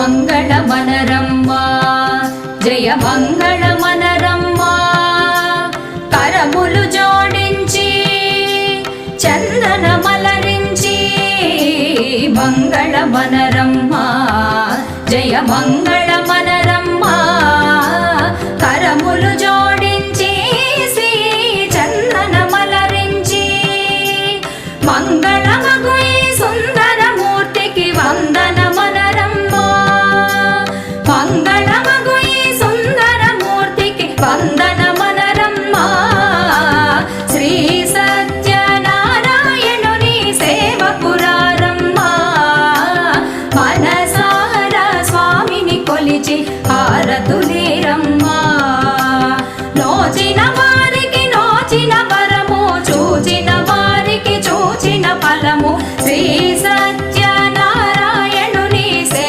మంగళమనరమ్మా జయ మంగళమనరమ్మా కరములు జోడించి చందనమలరించి మంగళమనరమ్మా జయ మంగళమనరమ్మా కరములు జోడించి శ్రీ చందనమలరించి మంగళమగు ఈ సుందరమూర్తికి వందనమనరమ్మా మంగళమగు ఈ సుందరమూర్తికి వందనమనరమ్మా శ్రీ సత్యనారాయణుని సేవకురారమ్మా మనసారా స్వామిని కొలిచి హారతులేరమ్మా నోచిన వారికి నోచిన వరము చూచిన వారికి చూచిన ఫలము శ్రీ సత్య